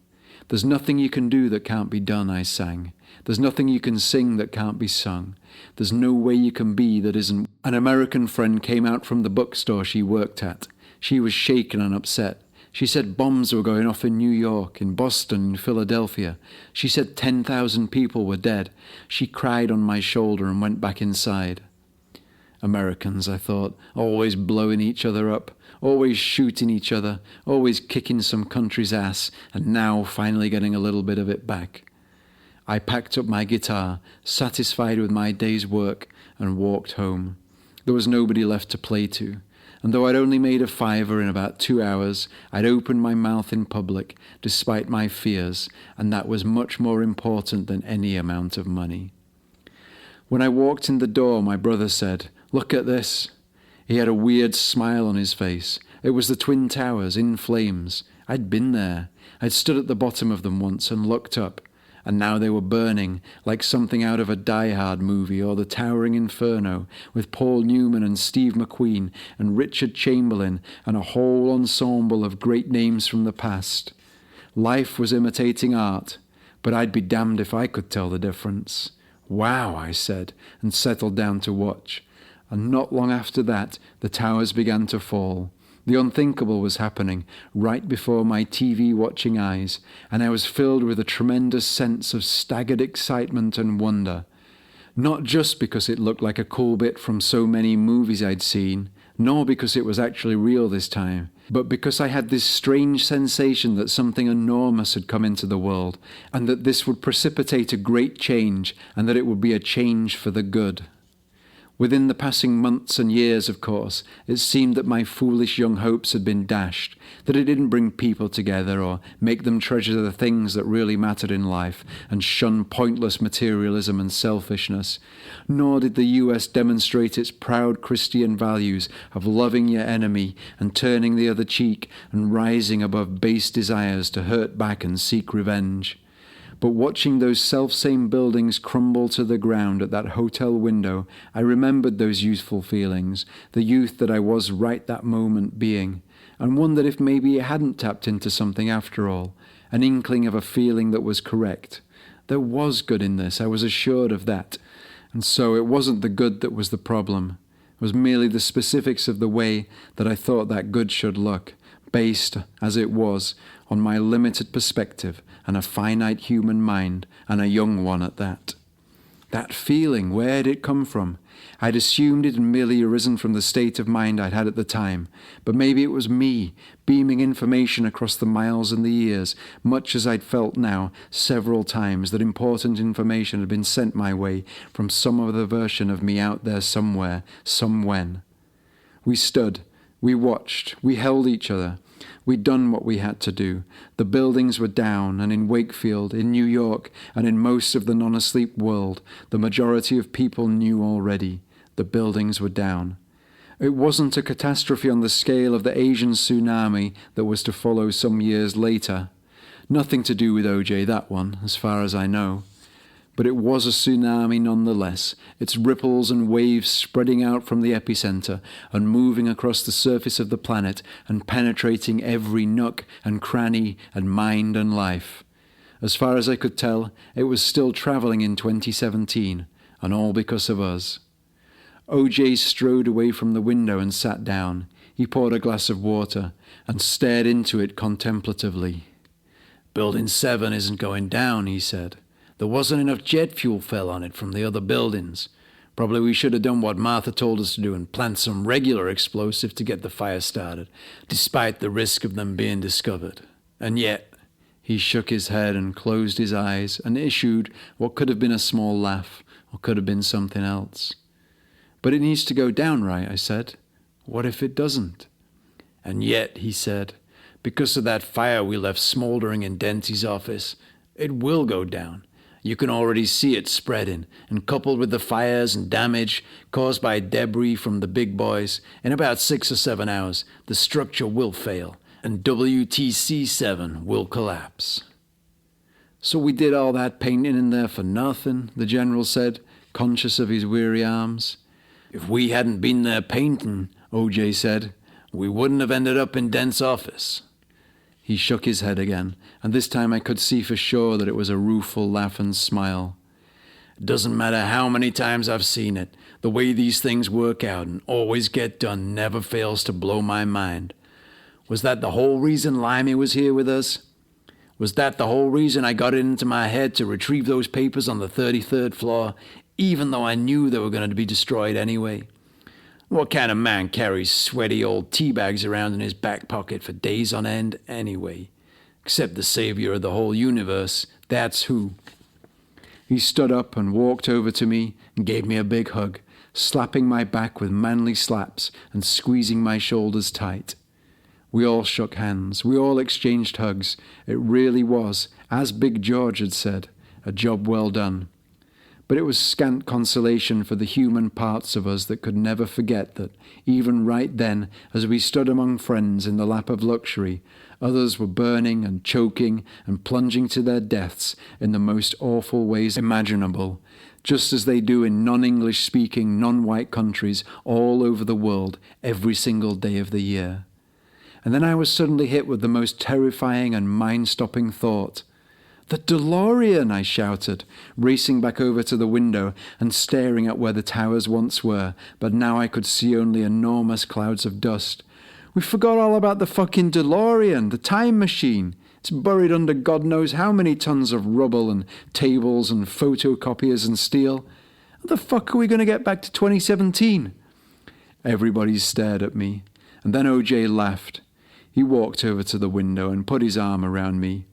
"There's nothing you can do that can't be done," I sang. "There's nothing you can sing that can't be sung. There's no way you can be that isn't." An American friend came out from the bookstore she worked at. She was shaken and upset. She said bombs were going off in New York, in Boston, in Philadelphia. She said 10,000 people were dead. She cried on my shoulder and went back inside. Americans, I thought, always blowing each other up, always shooting each other, always kicking some country's ass, and now finally getting a little bit of it back. I packed up my guitar, satisfied with my day's work, and walked home. There was nobody left to play to. And though I'd only made a $5 in about 2 hours, I'd opened my mouth in public, despite my fears, and that was much more important than any amount of money. When I walked in the door, my brother said, "Look at this." He had a weird smile on his face. It was the Twin Towers in flames. I'd been there. I'd stood at the bottom of them once and looked up. And now they were burning, like something out of a Die Hard movie or The Towering Inferno, with Paul Newman and Steve McQueen and Richard Chamberlain and a whole ensemble of great names from the past. Life was imitating art, but I'd be damned if I could tell the difference. "Wow," I said, and settled down to watch. And not long after that, the towers began to fall. The unthinkable was happening right before my TV-watching eyes, and I was filled with a tremendous sense of staggered excitement and wonder. Not just because it looked like a cool bit from so many movies I'd seen. nor because it was actually real this time, but because I had this strange sensation that something enormous had come into the world, and that this would precipitate a great change, and that it would be a change for the good. Within the passing months and years, of course, it seemed that my foolish young hopes had been dashed, that it didn't bring people together or make them treasure the things that really mattered in life and shun pointless materialism and selfishness, nor did the US demonstrate its proud Christian values of loving your enemy and turning the other cheek and rising above base desires to hurt back and seek revenge. But watching those self-same buildings crumble to the ground at that hotel window, I remembered those youthful feelings, the youth that I was right that moment being, and wondered if maybe I hadn't tapped into something after all, an inkling of a feeling that was correct. There was good in this, I was assured of that, and so it wasn't the good that was the problem. It was merely the specifics of the way that I thought that good should look, based, as it was, on my limited perspective and a finite human mind, and a young one at that. That feeling, where did it come from? I'd assumed it had merely arisen from the state of mind I'd had at the time, but maybe it was me, beaming information across the miles and the years, much as I'd felt now, several times, that important information had been sent my way from some other version of me out there somewhere, somewhen. We stood, we watched, we held each other. We'd done what we had to do. The buildings were down, and in Wakefield, in New York, and in most of the non-asleep world, the majority of people knew already. The buildings were down. It wasn't a catastrophe on the scale of the Asian tsunami that was to follow some years later. Nothing to do with OJ, that one, as far as I know. But it was a tsunami nonetheless, its ripples and waves spreading out from the epicenter and moving across the surface of the planet and penetrating every nook and cranny and mind and life. As far as I could tell, it was still traveling in 2017, and all because of us. OJ strode away from the window and sat down. He poured a glass of water and stared into it contemplatively. "Building 7 isn't going down," he said. "There wasn't enough jet fuel fell on it from the other buildings. Probably we should have done what Martha told us to do and plant some regular explosive to get the fire started, despite the risk of them being discovered. And yet," he shook his head and closed his eyes and issued what could have been a small laugh or could have been something else. "But it needs to go down, right?" I said. "What if it doesn't?" "And yet," he said, "because of that fire we left smoldering in Denty's office, it will go down. You can already see it spreading, and coupled with the fires and damage caused by debris from the big boys, in about 6 or 7 hours, the structure will fail, and WTC-7 will collapse." "So we did all that painting in there for nothing," the general said, conscious of his weary arms. "If we hadn't been there painting," OJ said, "we wouldn't have ended up in Dent's office." He shook his head again, and this time I could see for sure that it was a rueful laugh and smile. "It doesn't matter how many times I've seen it, the way these things work out and always get done never fails to blow my mind. Was that the whole reason Limey was here with us? Was that the whole reason I got it into my head to retrieve those papers on the 33rd floor, even though I knew they were going to be destroyed anyway? What kind of man carries sweaty old tea bags around in his back pocket for days on end anyway? Except the savior of the whole universe, that's who." He stood up and walked over to me and gave me a big hug, slapping my back with manly slaps and squeezing my shoulders tight. We all shook hands. We all exchanged hugs. It really was, as Big George had said, a job well done. But it was scant consolation for the human parts of us that could never forget that, even right then, as we stood among friends in the lap of luxury, others were burning and choking and plunging to their deaths in the most awful ways imaginable, just as they do in non-English speaking, non-white countries all over the world every single day of the year. And then I was suddenly hit with the most terrifying and mind-stopping thought. "The DeLorean!" I shouted, racing back over to the window and staring at where the towers once were, but now I could see only enormous clouds of dust. "We forgot all about the fucking DeLorean, the time machine. It's buried under God knows how many tons of rubble and tables and photocopiers and steel. How the fuck are we going to get back to 2017? Everybody stared at me, and then OJ laughed. He walked over to the window and put his arm around me.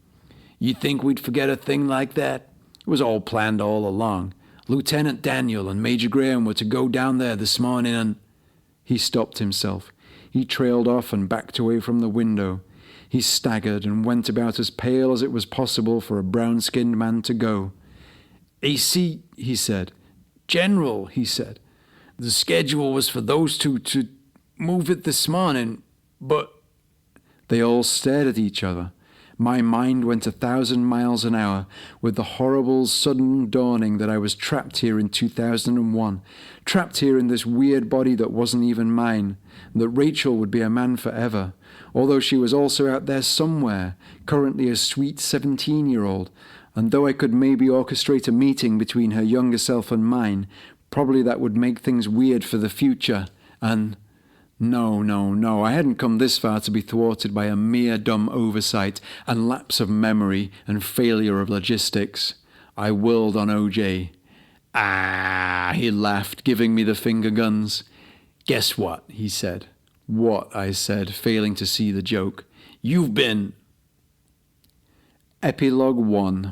You think we'd forget a thing like that? It was all planned all along. Lieutenant Daniel and Major Graham were to go down there this morning and... He stopped himself. He trailed off and backed away from the window. He staggered and went about as pale as it was possible for a brown-skinned man to go. AC, he said. General, he said. The schedule was for those two to move it this morning, but... They all stared at each other. My mind went 1,000 miles an hour with the horrible sudden dawning that I was trapped here in 2001, trapped here in this weird body that wasn't even mine, and that Rachel would be a man forever, although she was also out there somewhere, currently a sweet 17-year-old, and though I could maybe orchestrate a meeting between her younger self and mine, probably that would make things weird for the future, and... No, I hadn't come this far to be thwarted by a mere dumb oversight and lapse of memory and failure of logistics. I whirled on OJ. Ah, he laughed, giving me the finger guns. Guess what, he said. What, I said, failing to see the joke. You've been... Epilogue 1.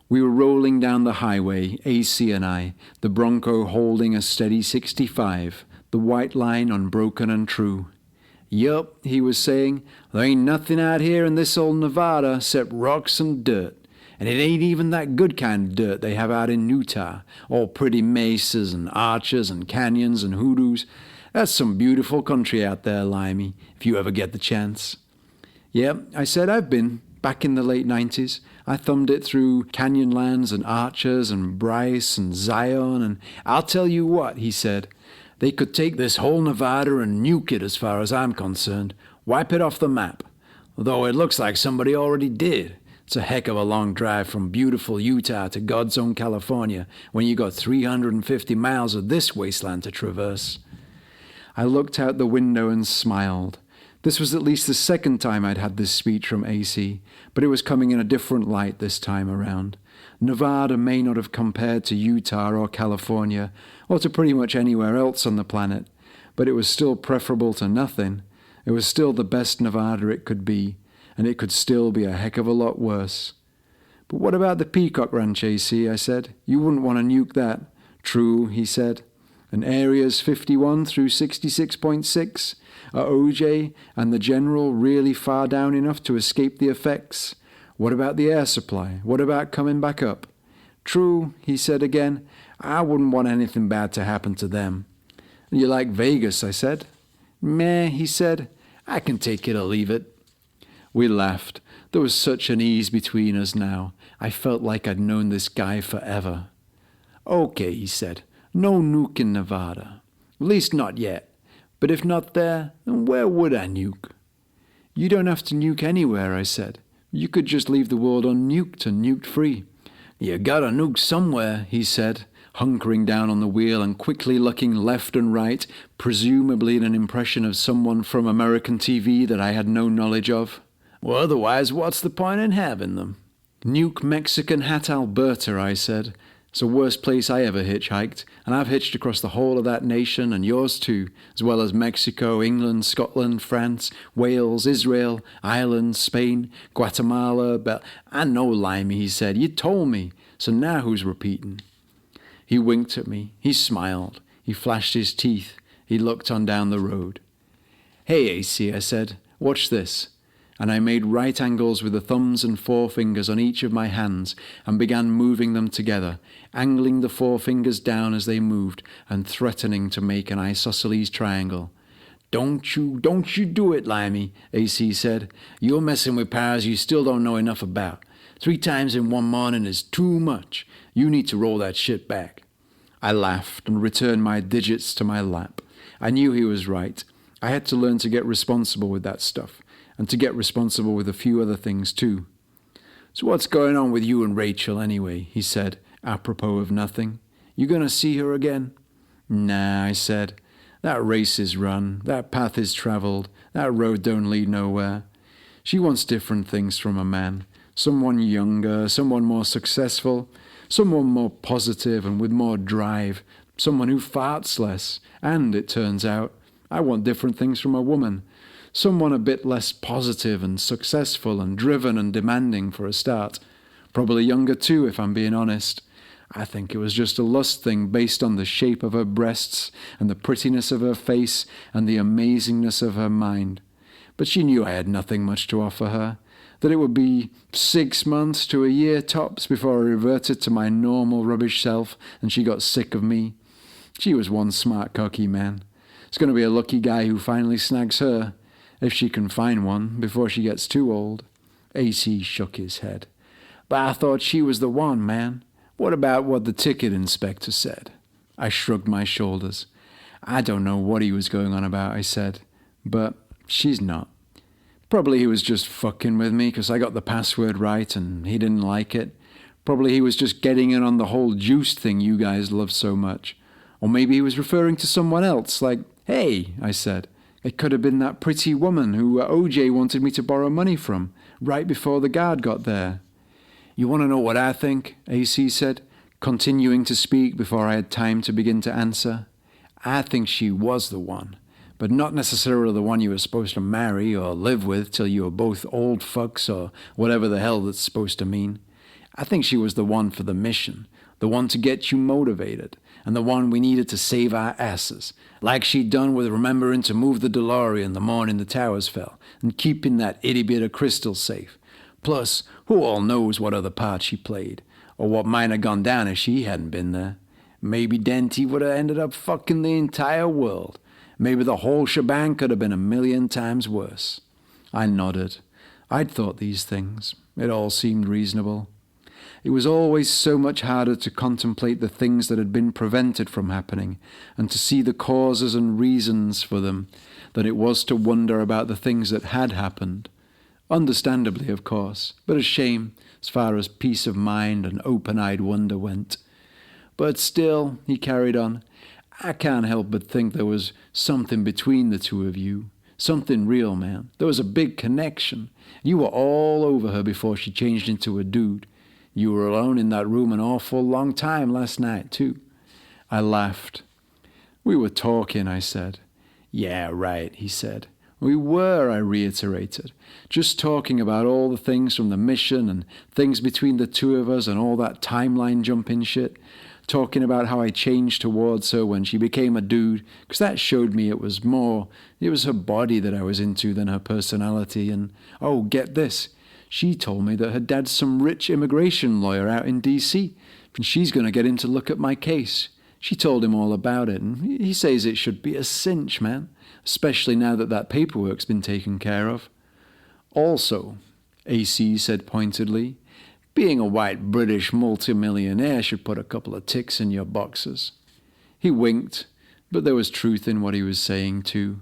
We were rolling down the highway, AC and I, the Bronco holding a steady 65. The white line unbroken and true. Yup, he was saying, there ain't nothing out here in this old Nevada except rocks and dirt. And it ain't even that good kind of dirt they have out in Utah. All pretty mesas and arches and canyons and hoodoos. That's some beautiful country out there, Limey, if you ever get the chance. Yep, I said I've been. Back in the late 90s. I thumbed it through Canyonlands and Arches and Bryce and Zion and... I'll tell you what, he said. They could take this whole Nevada and nuke it as far as I'm concerned. Wipe it off the map. Though it looks like somebody already did. It's a heck of a long drive from beautiful Utah to God's own California when you got 350 miles of this wasteland to traverse. I looked out the window and smiled. This was at least the second time I'd had this speech from AC, but it was coming in a different light this time around. Nevada may not have compared to Utah or California, or to pretty much anywhere else on the planet, but it was still preferable to nothing. It was still the best Nevada it could be, and it could still be a heck of a lot worse. But what about the Peacock Ranch, AC? I said. You wouldn't want to nuke that. True, he said. And areas 51 through 66.6? Are OJ and the General really far down enough to escape the effects? What about the air supply? What about coming back up? True, he said again. I wouldn't want anything bad to happen to them. You like Vegas, I said. Meh, he said. I can take it or leave it. We laughed. There was such an ease between us now. I felt like I'd known this guy forever. Okay, he said. No nuke in Nevada. At least not yet. But if not there, then where would I nuke? You don't have to nuke anywhere, I said. You could just leave the world unnuked and nuked free. You gotta nuke somewhere, he said, hunkering down on the wheel and quickly looking left and right, presumably in an impression of someone from American TV that I had no knowledge of. Well, otherwise, what's the point in having them? Nuke Mexican Hat, Alberta, I said. It's the worst place I ever hitchhiked, and I've hitched across the whole of that nation, and yours too, as well as Mexico, England, Scotland, France, Wales, Israel, Ireland, Spain, Guatemala, I know, Limey, he said. You told me. So now who's repeating? He winked at me. He smiled. He flashed his teeth. He looked on down the road. Hey, AC, I said. Watch this. And I made right angles with the thumbs and forefingers on each of my hands and began moving them together, angling the forefingers down as they moved and threatening to make an isosceles triangle. Don't you do it, Limey, AC said. You're messing with powers you still don't know enough about. 3 times in one morning is too much. You need to roll that shit back. I laughed and returned my digits to my lap. I knew he was right. I had to learn to get responsible with that stuff. And to get responsible with a few other things too. So what's going on with you and Rachel anyway, he said, apropos of nothing. You gonna see her again? Nah, I said. That race is run, that path is travelled, that road don't lead nowhere. She wants different things from a man. Someone younger, someone more successful, someone more positive and with more drive, someone who farts less, and, it turns out, I want different things from a woman. Someone a bit less positive and successful and driven and demanding for a start. Probably younger too, if I'm being honest. I think it was just a lust thing based on the shape of her breasts and the prettiness of her face and the amazingness of her mind. But she knew I had nothing much to offer her, that it would be 6 months to a year tops before I reverted to my normal rubbish self and she got sick of me. She was one smart cocky man. It's going to be a lucky guy who finally snags her, if she can find one before she gets too old. AC shook his head. But I thought she was the one, man. What about what the ticket inspector said? I shrugged my shoulders. I don't know what he was going on about, I said. But she's not. Probably he was just fucking with me because I got the password right and he didn't like it. Probably he was just getting in on the whole juice thing you guys love so much. Or maybe he was referring to someone else, like, hey, I said. It could have been that pretty woman who OJ wanted me to borrow money from, right before the guard got there. You want to know what I think? AC said, continuing to speak before I had time to begin to answer. I think she was the one, but not necessarily the one you were supposed to marry or live with till you were both old fucks or whatever the hell that's supposed to mean. I think she was the one for the mission, the one to get you motivated, and the one we needed to save our asses, like she'd done with remembering to move the DeLorean the morning the towers fell, and keeping that itty bit of crystal safe. Plus, who all knows what other part she played, or what might have gone down if she hadn't been there. Maybe Denty would have ended up fucking the entire world. Maybe the whole shebang could have been 1,000,000 times worse. I nodded. I'd thought these things. It all seemed reasonable. It was always so much harder to contemplate the things that had been prevented from happening, and to see the causes and reasons for them, than it was to wonder about the things that had happened. Understandably, of course, but a shame as far as peace of mind and open-eyed wonder went. But still, he carried on, I can't help but think there was something between the two of you. Something real, man. There was a big connection. You were all over her before she changed into a dude. You were alone in that room an awful long time last night, too. I laughed. We were talking, I said. Yeah, right, he said. We were, I reiterated, just talking about all the things from the mission and things between the two of us and all that timeline jumping shit. Talking about how I changed towards her when she became a dude, because that showed me it was her body that I was into than her personality. And, oh, get this, she told me that her dad's some rich immigration lawyer out in D.C., and she's going to get him to look at my case. She told him all about it, and he says it should be a cinch, man. Especially now that that paperwork's been taken care of. Also, AC said pointedly, being a white British multimillionaire should put a couple of ticks in your boxes. He winked, but there was truth in what he was saying too.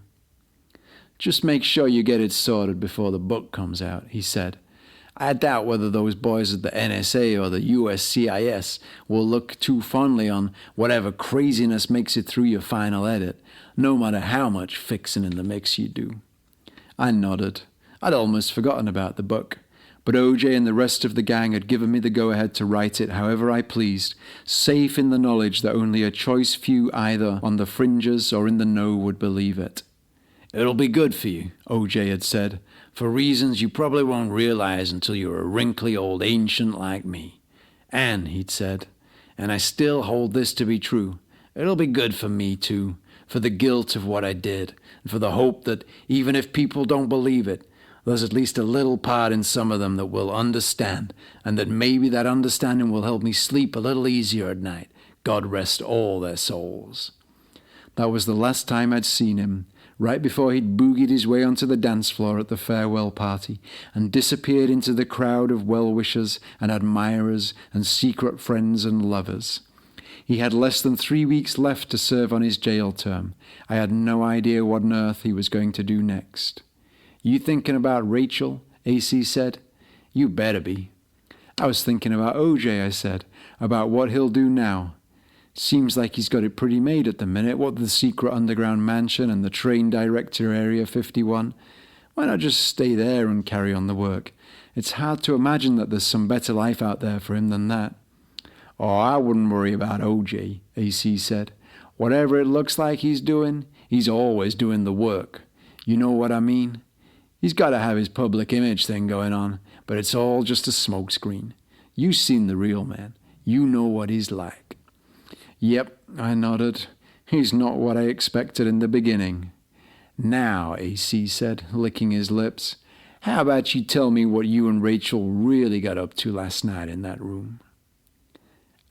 Just make sure you get it sorted before the book comes out, he said. I doubt whether those boys at the NSA or the USCIS will look too fondly on whatever craziness makes it through your final edit, no matter how much fixing in the mix you do. I nodded. I'd almost forgotten about the book, but OJ and the rest of the gang had given me the go-ahead to write it however I pleased, safe in the knowledge that only a choice few either on the fringes or in the know would believe it. It'll be good for you, OJ had said, for reasons you probably won't realize until you're a wrinkly old ancient like me. And, he'd said, and I still hold this to be true, it'll be good for me too, for the guilt of what I did, and for the hope that even if people don't believe it, there's at least a little part in some of them that will understand, and that maybe that understanding will help me sleep a little easier at night. God rest all their souls. That was the last time I'd seen him, right before he'd boogied his way onto the dance floor at the farewell party and disappeared into the crowd of well-wishers and admirers and secret friends and lovers. He had less than 3 weeks left to serve on his jail term. I had no idea what on earth he was going to do next. You thinking about Rachel? AC said. You better be. I was thinking about OJ, I said, about what he'll do now. Seems like he's got it pretty made at the minute, what with the secret underground mansion and the train director Area 51. Why not just stay there and carry on the work? It's hard to imagine that there's some better life out there for him than that. Oh, I wouldn't worry about OJ, AC said. Whatever it looks like he's doing, He's always doing the work. You know what I mean? He's got to have his public image thing going on, but it's all just a smokescreen. You've seen the real man. You know what he's like." "Yep," I nodded. "He's not what I expected in the beginning." "Now," AC said, licking his lips, "how about you tell me what you and Rachel really got up to last night in that room?"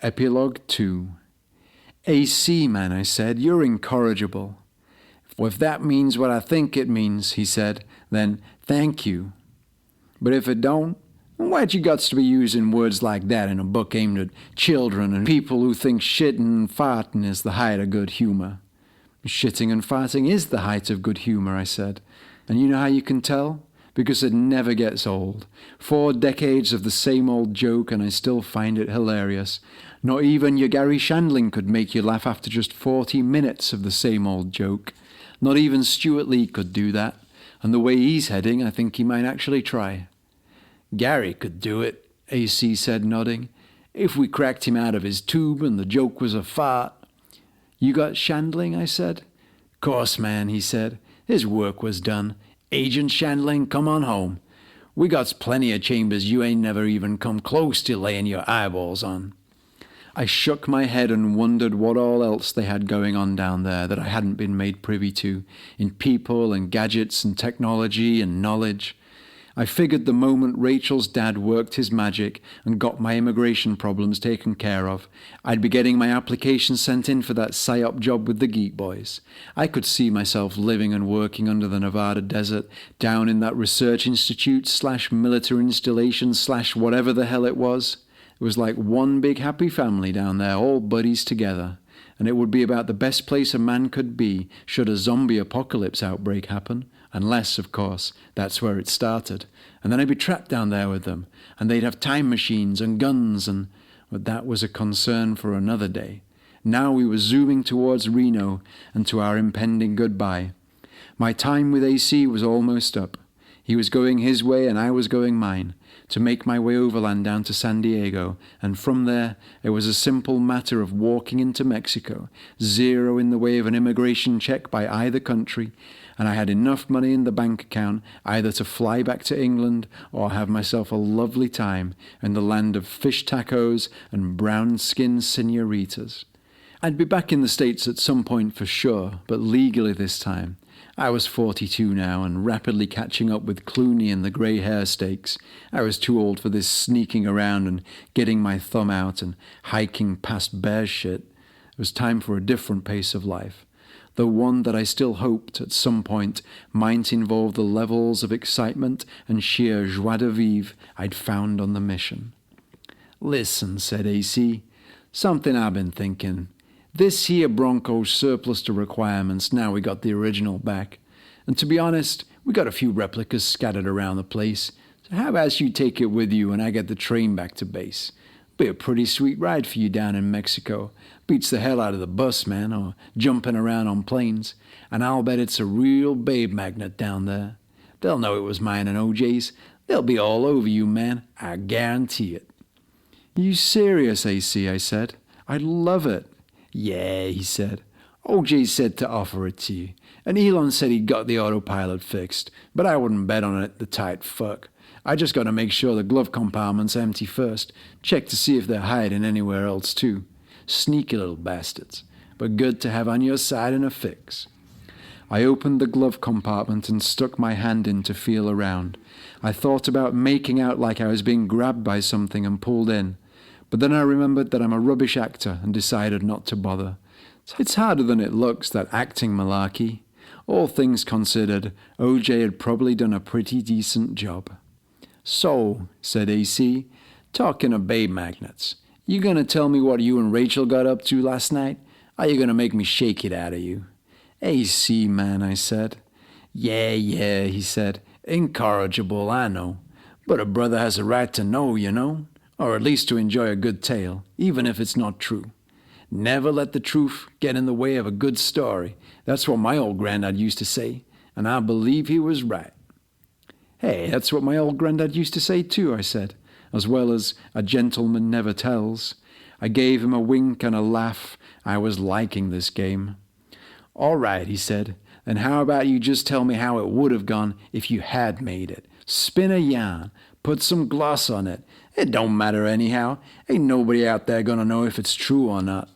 Epilogue 2. "AC, man," I said, "you're incorrigible." "Well, if that means what I think it means," he said, "then thank you. But if it don't, why'd you guts to be using words like that in a book aimed at children and people who think shitting and farting is the height of good humor?" "Shitting and farting is the height of good humor," I said. "And you know how you can tell? Because it never gets old. 4 decades of the same old joke and I still find it hilarious. Not even your Gary Shandling could make you laugh after just 40 minutes of the same old joke. Not even Stuart Lee could do that. And the way he's heading, I think he might actually try." "Gary could do it," AC said, nodding, "if we cracked him out of his tube and the joke was a fart." "You got Shandling?" I said. "Course, man," he said. "His work was done. Agent Shandling, come on home. We got plenty of chambers you ain't never even come close to laying your eyeballs on." I shook my head and wondered what all else they had going on down there that I hadn't been made privy to, in people and gadgets and technology and knowledge. I figured the moment Rachel's dad worked his magic and got my immigration problems taken care of, I'd be getting my application sent in for that PSYOP job with the Geek Boys. I could see myself living and working under the Nevada desert, down in that research institute / military installation / whatever the hell it was. It was like one big happy family down there, all buddies together. And it would be about the best place a man could be should a zombie apocalypse outbreak happen. Unless, of course, that's where it started. And then I'd be trapped down there with them. And they'd have time machines and guns and... But that was a concern for another day. Now we were zooming towards Reno and to our impending goodbye. My time with AC was almost up. He was going his way and I was going mine, to make my way overland down to San Diego, and from there it was a simple matter of walking into Mexico, 0 in the way of an immigration check by either country, and I had enough money in the bank account either to fly back to England or have myself a lovely time in the land of fish tacos and brown-skinned senoritas. I'd be back in the States at some point for sure, but legally this time. I was 42 now and rapidly catching up with Clooney and the grey hair stakes. I was too old for this sneaking around and getting my thumb out and hiking past bear shit. It was time for a different pace of life, though one that I still hoped at some point might involve the levels of excitement and sheer joie de vivre I'd found on the mission. "Listen," said AC, "something I've been thinking. This here Bronco's surplus to requirements now we got the original back. And to be honest, we got a few replicas scattered around the place. So how about you take it with you and I get the train back to base? Be a pretty sweet ride for you down in Mexico. Beats the hell out of the bus, man, or jumping around on planes. And I'll bet it's a real babe magnet down there. They'll know it was mine and OJ's. They'll be all over you, man. I guarantee it." "You serious, AC?" I said. "I'd love it." "Yeah," he said. "OJ said to offer it to you. And Elon said he'd got the autopilot fixed. But I wouldn't bet on it, the tight fuck. I just got to make sure the glove compartment's empty first. Check to see if they're hiding anywhere else too. Sneaky little bastards. But good to have on your side in a fix." I opened the glove compartment and stuck my hand in to feel around. I thought about making out like I was being grabbed by something and pulled in. But then I remembered that I'm a rubbish actor and decided not to bother. It's harder than it looks, that acting malarkey. All things considered, OJ had probably done a pretty decent job. "So," said AC, "talking of babe magnets, you gonna tell me what you and Rachel got up to last night? Or you gonna make me shake it out of you?" "AC, man," I said. Yeah, he said. "Incorrigible, I know. But a brother has a right to know, you know. Or at least to enjoy a good tale, even if it's not true. Never let the truth get in the way of a good story. That's what my old granddad used to say, and I believe he was right." "Hey, that's what my old granddad used to say too," I said, as well as "a gentleman never tells." I gave him a wink and a laugh. I was liking this game. All right, he said. Then how about you just tell me how it would have gone if you had made it? Spin a yarn. Put some gloss on it. It don't matter anyhow. Ain't nobody out there gonna know if it's true or not.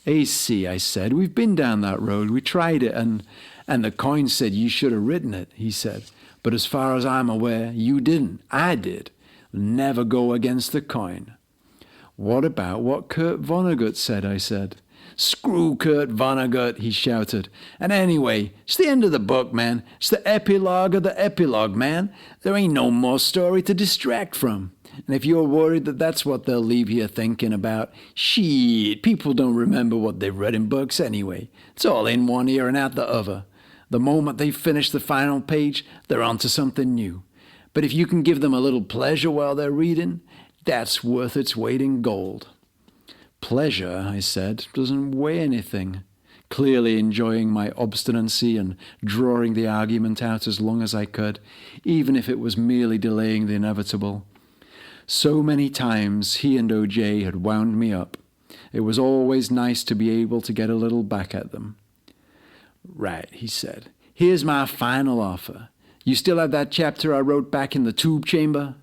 AC, I said, we've been down that road. We tried it and the coin said you should have written it, he said. But as far as I'm aware, you didn't. I did. Never go against the coin. What about what Kurt Vonnegut said, I said. Screw Kurt Vonnegut, he shouted. And anyway, it's the end of the book, man. It's the epilogue of the epilogue, man. There ain't no more story to distract from. And if you're worried that that's what they'll leave you thinking about, shit, people don't remember what they've read in books anyway. It's all in one ear and out the other. The moment they finish the final page, they're on to something new. But if you can give them a little pleasure while they're reading, that's worth its weight in gold. Pleasure, I said, doesn't weigh anything. Clearly enjoying my obstinacy and drawing the argument out as long as I could, even if it was merely delaying the inevitable. So many times he and OJ had wound me up. It was always nice to be able to get a little back at them. Right, he said. Here's my final offer. You still have that chapter I wrote back in the tube chamber?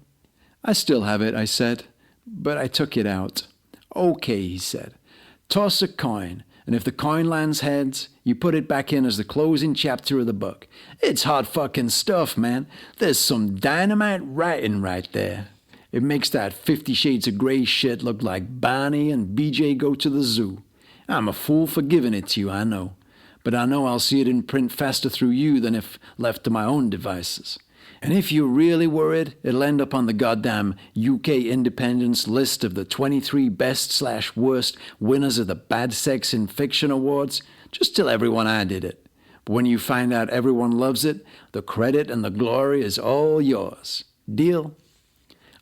I still have it, I said, but I took it out. Okay, he said. Toss a coin, and if the coin lands heads, you put it back in as the closing chapter of the book. It's hot fucking stuff, man. There's some dynamite writing right there. It makes that 50 Shades of Grey shit look like Barney and BJ go to the zoo. I'm a fool for giving it to you, I know. But I know I'll see it in print faster through you than if left to my own devices. And if you're really worried, it'll end up on the goddamn UK Independence list of the 23 best/worst winners of the Bad Sex in Fiction Awards. Just tell everyone I did it. But when you find out everyone loves it, the credit and the glory is all yours. Deal?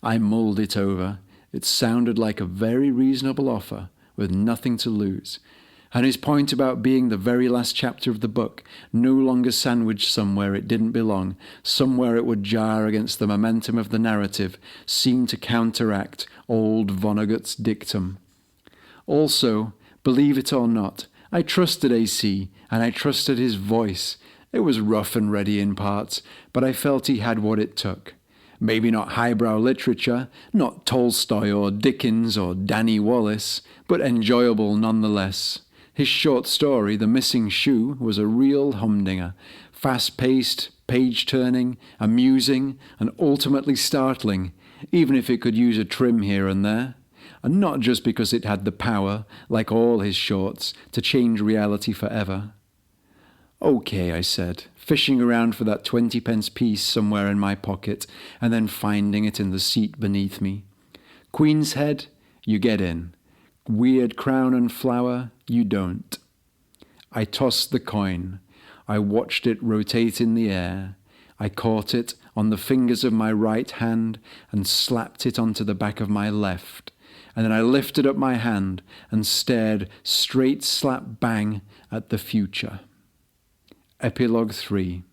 I mulled it over. It sounded like a very reasonable offer, with nothing to lose. And his point about being the very last chapter of the book, no longer sandwiched somewhere it didn't belong, somewhere it would jar against the momentum of the narrative, seemed to counteract old Vonnegut's dictum. Also, believe it or not, I trusted AC, and I trusted his voice. It was rough and ready in parts, but I felt he had what it took. Maybe not highbrow literature, not Tolstoy or Dickens or Danny Wallace, but enjoyable nonetheless. His short story, The Missing Shoe, was a real humdinger, fast-paced, page-turning, amusing, and ultimately startling, even if it could use a trim here and there. And not just because it had the power, like all his shorts, to change reality forever. Okay, I said, fishing around for that 20-pence piece somewhere in my pocket, and then finding it in the seat beneath me. Queen's Head, you get in. Weird Crown and Flower, you don't. I tossed the coin. I watched it rotate in the air. I caught it on the fingers of my right hand and slapped it onto the back of my left. And then I lifted up my hand and stared straight slap bang at the future. Epilogue 3.